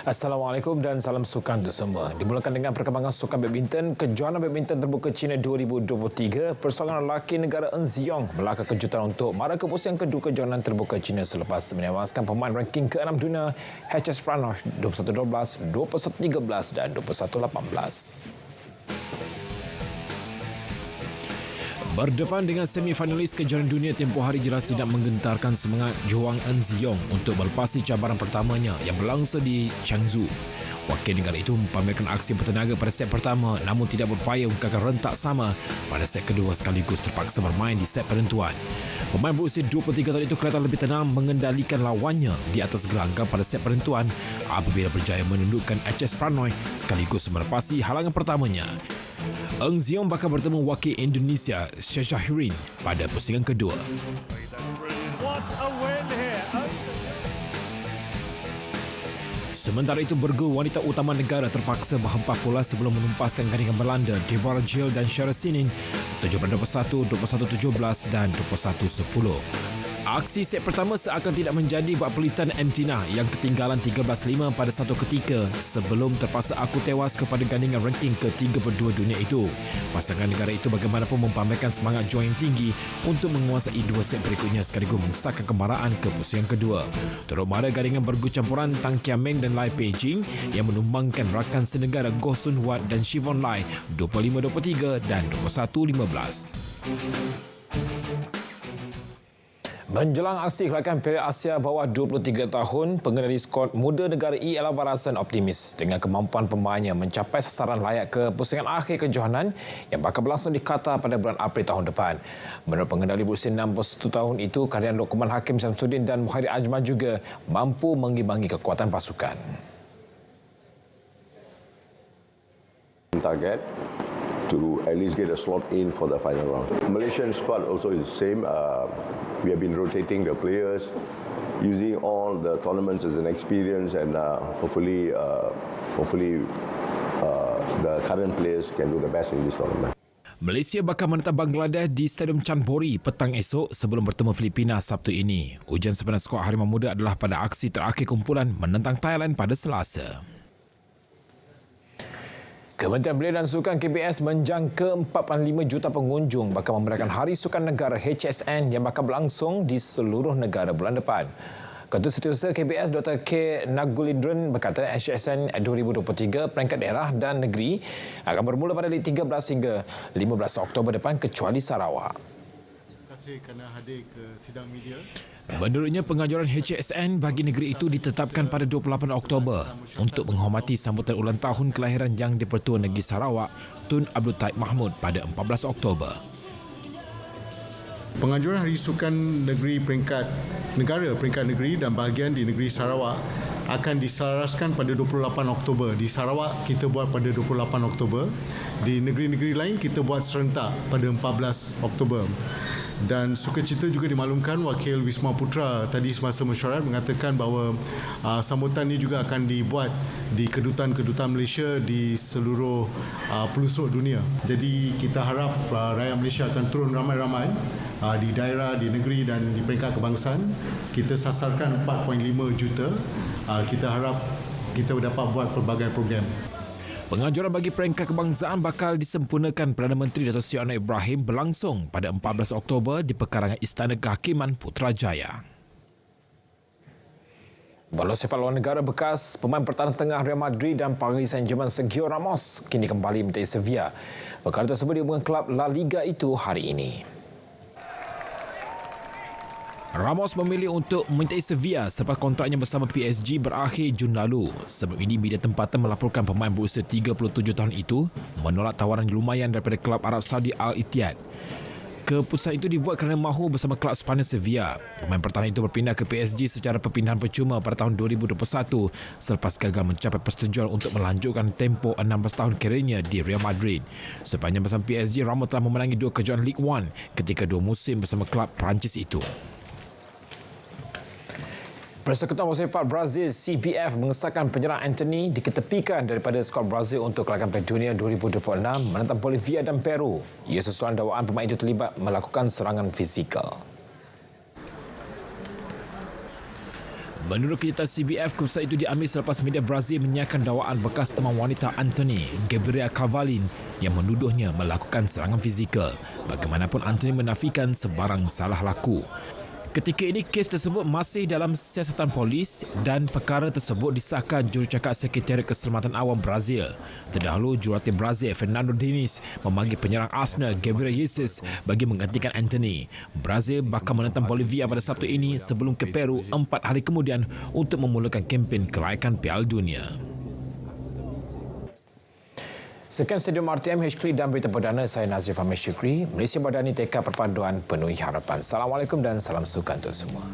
Assalamualaikum dan salam sukan untuk semua. Dimulakan dengan perkembangan sukan badminton, kejohanan badminton terbuka China 2023, persoalan lelaki negara Eng Ziong melakar kejutan untuk mara ke posisi yang kedua kejohanan terbuka China selepas menewaskan pemain ranking ke-6 dunia HS Pranoy 21-12, 21-13 dan 21-18. Berdepan dengan semifinalis kejuaraan dunia tempoh hari jelas tidak menggentarkan semangat Joang Eng Ziong untuk melepasi cabaran pertamanya yang berlangsung di Changzhou. Wakil negara itu mempamerkan aksi bertenaga pada set pertama namun tidak berupaya menggagal rentak sama pada set kedua sekaligus terpaksa bermain di set penentuan. Pemain berusia 23 tahun itu kelihatan lebih tenang mengendalikan lawannya di atas gelanggang pada set penentuan apabila berjaya menundukkan HS Pranoy sekaligus melepasi halangan pertamanya. Eng Ziong bakal bertemu wakil Indonesia Shashahirin pada pusingan kedua. Sementara itu, bergu wanita utama negara terpaksa berhempah pula sebelum menumpaskan gandingan Belanda Deborah Jill dan Shara Sinin 17-21, 21-17 dan 21-10. Aksi set pertama seakan tidak menjadi bak pelitan Emtina yang ketinggalan 13-5 pada satu ketika sebelum terpaksa aku tewas kepada gandingan ranking ke-32 dunia itu. Pasangan negara itu bagaimanapun mempamerkan semangat juang yang tinggi untuk menguasai dua set berikutnya sekaligus mengesahkan kembaraan ke pusingan kedua. Turut mara gandingan bergu campuran Tang Kiameng dan Lai Peijing yang menumbangkan rakan senegara Goh Sun Huat dan Siobhan Lai 25-23 dan 21-15. Menjelang aksi kelakan Piala Asia bawah 23 tahun, pengendali skuad muda negara Ella Barasan optimis dengan kemampuan pemainnya mencapai sasaran layak ke pusingan akhir kejohanan yang bakal berlangsung di Qatar pada bulan April tahun depan. Menurut pengendali berusia 61 tahun itu, kehadiran Lokman Hakim Samsudin dan Muhairid Ajman juga mampu mengimbangi kekuatan pasukan. Target to at least get a slot in for the final round. Malaysian squad also is the same. We have been rotating the players, using all the tournaments as an experience, and hopefully the current players can do the best in this tournament. Malaysia bakal menentang Bangladesh di Stadium Chanbori petang esok sebelum bertemu Filipina Sabtu ini. Ujian sebenar skuad Harimau Muda adalah pada aksi terakhir kumpulan menentang Thailand pada Selasa. Kementerian Belia dan Sukan KBS menjangka 45 juta pengunjung bakal memeriahkan Hari Sukan Negara HSN yang bakal berlangsung di seluruh negara bulan depan. Ketua Setiausaha KBS Dr. K. Nagulindran berkata HSN 2023 peringkat daerah dan negeri akan bermula pada 13 hingga 15 Oktober depan kecuali Sarawak. Terima kasih kerana hadir ke sidang media. Menurutnya, pengajuran HSN bagi negeri itu ditetapkan pada 28 Oktober untuk menghormati sambutan ulang tahun kelahiran Yang di-Pertua Negeri Sarawak, Tun Abdul Taib Mahmud pada 14 Oktober. Pengajuran Hari Sukan Negeri peringkat negara, peringkat negeri dan bahagian di negeri Sarawak akan diselaraskan pada 28 Oktober. Di Sarawak kita buat pada 28 Oktober. Di negeri-negeri lain kita buat serentak pada 14 Oktober. Dan sukacita juga dimaklumkan Wakil Wisma Putra tadi semasa mesyuarat mengatakan bahawa sambutan ini juga akan dibuat di kedutaan-kedutaan Malaysia di seluruh pelosok dunia. Jadi kita harap rakyat Malaysia akan turun ramai-ramai di daerah, di negeri dan di peringkat kebangsaan. Kita sasarkan 4.5 juta. Kita harap kita dapat buat pelbagai program. Pengajuran bagi peringkat kebangsaan bakal disempurnakan Perdana Menteri Dato' Seri Anwar Ibrahim berlangsung pada 14 Oktober di pekarangan Istana Kehakiman Putrajaya. Bola sepak luar negara bekas pemain pertahanan tengah Real Madrid dan Paris Saint-Germain Sergio Ramos kini kembali mentai Sevilla. Perkara tersebut dihubungkan klub La Liga itu hari ini. Ramos memilih untuk mentai Sevilla selepas kontraknya bersama PSG berakhir Jun lalu. Sebab ini, media tempatan melaporkan pemain berusia 37 tahun itu menolak tawaran lumayan daripada klub Arab Saudi Al-Ittihad. Keputusan itu dibuat kerana mahu bersama klub Sepanyol Sevilla. Pemain pertahanan itu berpindah ke PSG secara perpindahan percuma pada tahun 2021 selepas gagal mencapai persetujuan untuk melanjutkan tempoh 16 tahun kerjanya di Real Madrid. Sepanjang bersama PSG, Ramos telah memenangi 2 kejuaraan Ligue 1 ketika 2 musim bersama klub Perancis itu. Persekutuan Bola Sepak Brazil CBF mengesahkan penyerang Anthony diketepikan daripada skuad Brazil untuk kelakan Piala Dunia 2026 menentang Bolivia dan Peru. Ia susulan dakwaan pemain itu terlibat melakukan serangan fizikal. Menurut kejutan CBF, keputusan itu diambil selepas media Brazil menyiarkan dakwaan bekas teman wanita Anthony, Gabriel Carvalho, yang menuduhnya melakukan serangan fizikal. Bagaimanapun, Anthony menafikan sebarang salah laku. Ketika ini, kes tersebut masih dalam siasatan polis dan perkara tersebut disahkan jurucakap Sekretariat Keselamatan Awam Brazil. Terdahulu, jurulatih Brazil, Fernando Diniz, memanggil penyerang Arsenal, Gabriel Jesus, bagi menggantikan Anthony. Brazil bakal menentang Bolivia pada Sabtu ini sebelum ke Peru 4 hari kemudian untuk memulakan kempen kelayakan Piala Dunia. Sekian Stadium RTM HK dan berita perdana, saya Nazif Ahmed Syukri. Malaysia Madani tekad perpaduan penuhi harapan. Assalamualaikum dan salam sukan untuk semua.